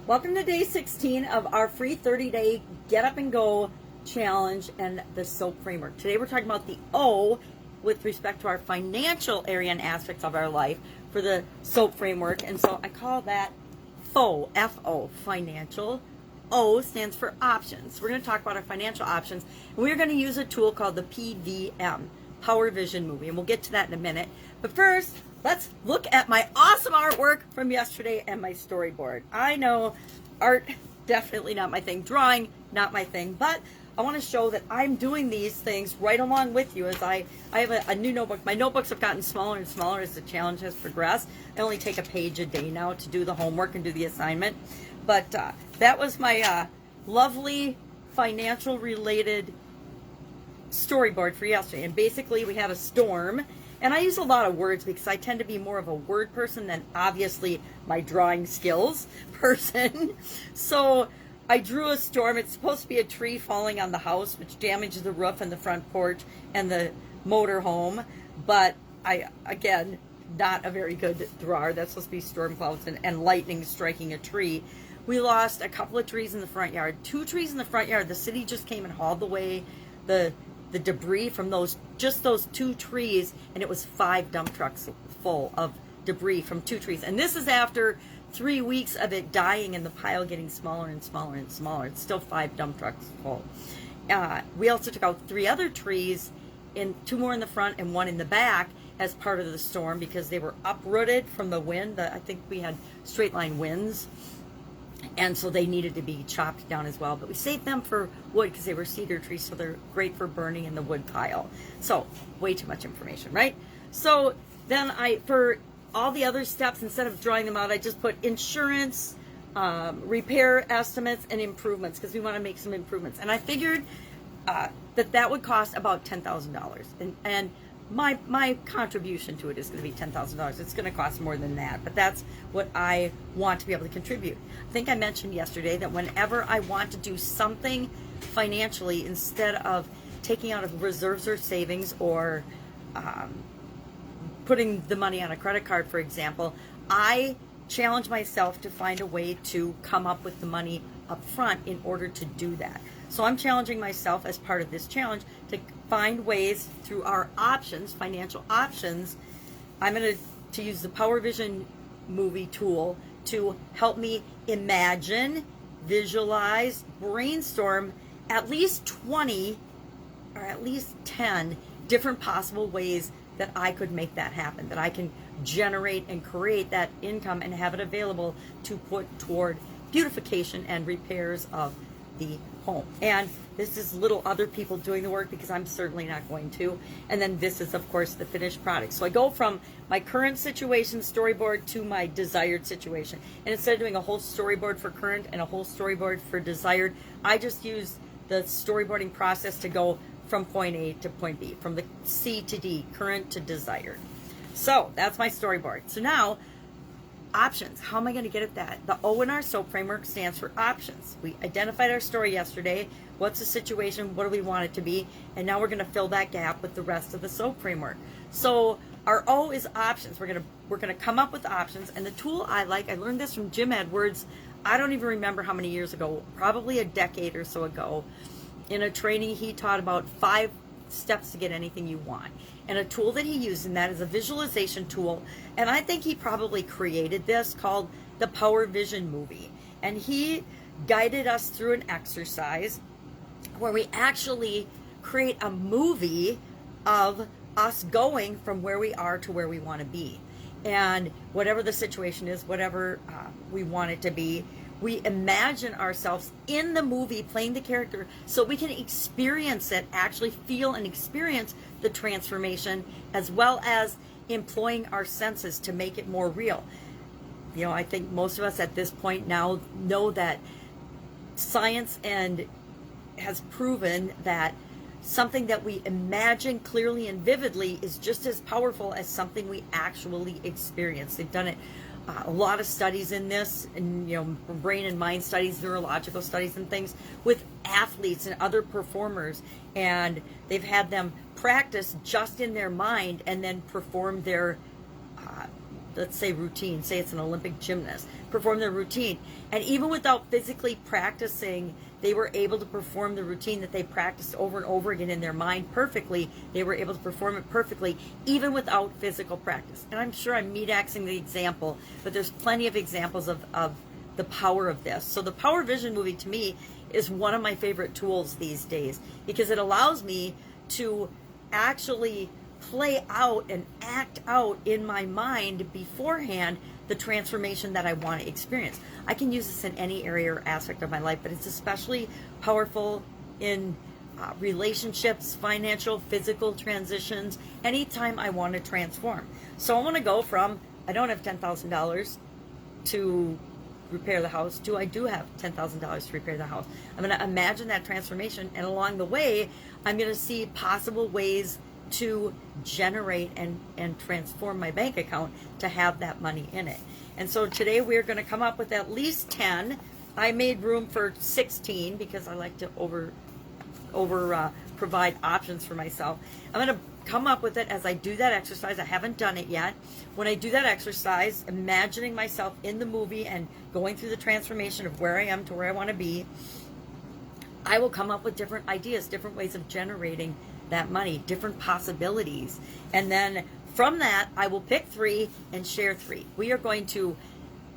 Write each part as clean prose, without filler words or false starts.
Welcome to day 16 of our free 30-day Get Up and Go challenge and the SOAP framework. Today we're talking about the O with respect to our financial area and aspects of our life for the SOAP framework. And so I call that FO, F-O, financial. O stands for options. We're going to talk about our financial options. And we're going to use a tool called the PVM, Power Vision Movie. And we'll get to that in a minute. But first, let's look at my awesome artwork from yesterday and my storyboard. I know art, definitely not my thing. Drawing, not my thing. But I want to show that I'm doing these things right along with you as I have a new notebook. My notebooks have gotten smaller and smaller as the challenge has progressed. I only take a page a day now to do the homework and do the assignment. But that was my lovely financial related storyboard for yesterday. And basically we had a storm. And I use a lot of words because I tend to be more of a word person than obviously my drawing skills person. So I drew a storm. It's supposed to be a tree falling on the house, which damages the roof and the front porch and the motor home. But again, not a very good drawer. That's supposed to be storm clouds and lightning striking a tree. We lost a couple of trees in the front yard. 2 trees in the front yard. The city just came and hauled away the debris from those 2 trees, and it was 5 dump trucks full of debris from 2 trees. And this is after 3 weeks of it dying and the pile getting smaller and smaller and smaller. It's still 5 dump trucks full. We also took out 3 other trees, 2 more in the front and 1 in the back as part of the storm because they were uprooted from the wind. I think we had straight line winds. And so they needed to be chopped down as well. But we saved them for wood because they were cedar trees, so they're great for burning in the wood pile. So way too much information, right? So then for all the other steps, instead of drawing them out, I just put insurance, repair estimates, and improvements because we want to make some improvements. And I figured that would cost about $10,000. And my contribution to it is going to be $10,000. It's going to cost more than that, but that's what I want to be able to contribute. I think I mentioned yesterday that whenever I want to do something financially, instead of taking out of reserves or savings or putting the money on a credit card, for example, I challenge myself to find a way to come up with the money up front in order to do that. So I'm challenging myself as part of this challenge to find ways through our options, financial options. I'm going to use the Power Vision Movie tool to help me imagine, visualize, brainstorm at least 20 or at least 10 different possible ways that I could make that happen, that I can generate and create that income and have it available to put toward beautification and repairs of the home. And this is little other people doing the work because I'm certainly not going to. And then this is, of course, the finished product. So I go from my current situation storyboard to my desired situation. And instead of doing a whole storyboard for current and a whole storyboard for desired, I just use the storyboarding process to go from point A to point B, from the C to D, current to desired. So that's my storyboard. So now, options. How am I going to get at that? The O in our SOAP framework stands for options. We identified our story yesterday. What's the situation? What do we want it to be? And now we're going to fill that gap with the rest of the SOAP framework. So our O is options. We're going to come up with options. And the tool I learned this from Jim Edwards. I don't even remember how many years ago, probably a decade or so ago. In a training, he taught about 5 steps to get anything you want. And a tool that he used in that is a visualization tool. And I think he probably created this called the Power Vision Movie. And he guided us through an exercise where we actually create a movie of us going from where we are to where we want to be. And whatever the situation is, whatever we want it to be, we imagine ourselves in the movie playing the character so we can experience it, actually feel and experience the transformation, as well as employing our senses to make it more real. You know, I think most of us at this point now know that science has proven that something that we imagine clearly and vividly is just as powerful as something we actually experience. They've done it a lot of studies in this, and brain and mind studies, neurological studies and things with athletes and other performers, and they've had them practice just in their mind and then perform their let's say routine, say it's an Olympic gymnast, perform their routine. And even without physically practicing, they were able to perform the routine that they practiced over and over again in their mind perfectly. They were able to perform it perfectly, even without physical practice. And I'm sure I'm meat-axing the example, but there's plenty of examples of the power of this. So the Power Vision movie, to me, is one of my favorite tools these days, because it allows me to actually play out and act out in my mind beforehand the transformation that I want to experience. I can use this in any area or aspect of my life, but it's especially powerful in relationships, financial, physical transitions, anytime I want to transform. So I want to go from, I don't have $10,000 to repair the house, to I do have $10,000 to repair the house. I'm going to imagine that transformation, and along the way, I'm going to see possible ways to generate and transform my bank account to have that money in it. And so today we're going to come up with at least 10. I made room for 16 because I like to provide options for myself. I'm going to come up with it as I do that exercise. I haven't done it yet. When I do that exercise, imagining myself in the movie and going through the transformation of where I am to where I want to be, I will come up with different ideas, different ways of generating that money, different possibilities. And then from that, I will pick 3 and share 3. We are going to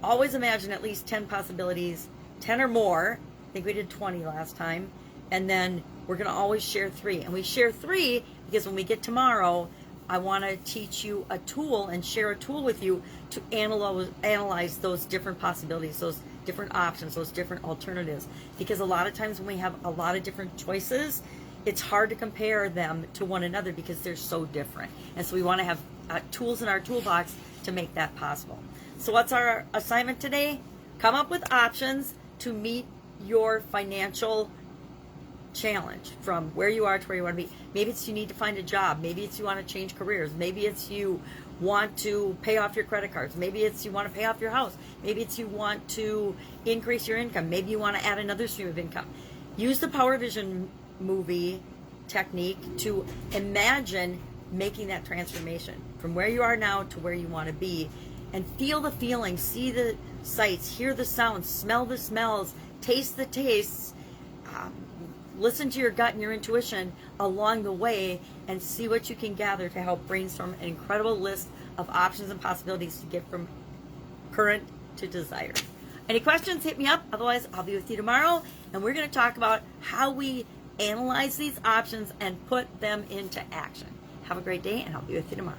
always imagine at least 10 possibilities, 10 or more. I think we did 20 last time. And then we're going to always share 3. And we share 3 because when we get tomorrow, I want to teach you a tool and share a tool with you to analyze those different possibilities, those different options, those different alternatives. Because a lot of times when we have a lot of different choices, it's hard to compare them to one another because they're so different. And so we want to have tools in our toolbox to make that possible. So what's our assignment today? Come up with options to meet your financial challenge from where you are to where you want to be. Maybe it's you need to find a job. Maybe it's you want to change careers. Maybe it's you want to pay off your credit cards. Maybe it's you want to pay off your house. Maybe it's you want to increase your income. Maybe you want to add another stream of income. Use the Power Vision movie technique to imagine making that transformation from where you are now to where you want to be, and feel the feelings, see the sights, hear the sounds, smell the smells, taste the tastes, listen to your gut and your intuition along the way, and see what you can gather to help brainstorm an incredible list of options and possibilities to get from current to desired. Any questions, hit me up. Otherwise, I'll be with you tomorrow, and we're going to talk about how we analyze these options and put them into action. Have a great day, and I'll be with you tomorrow.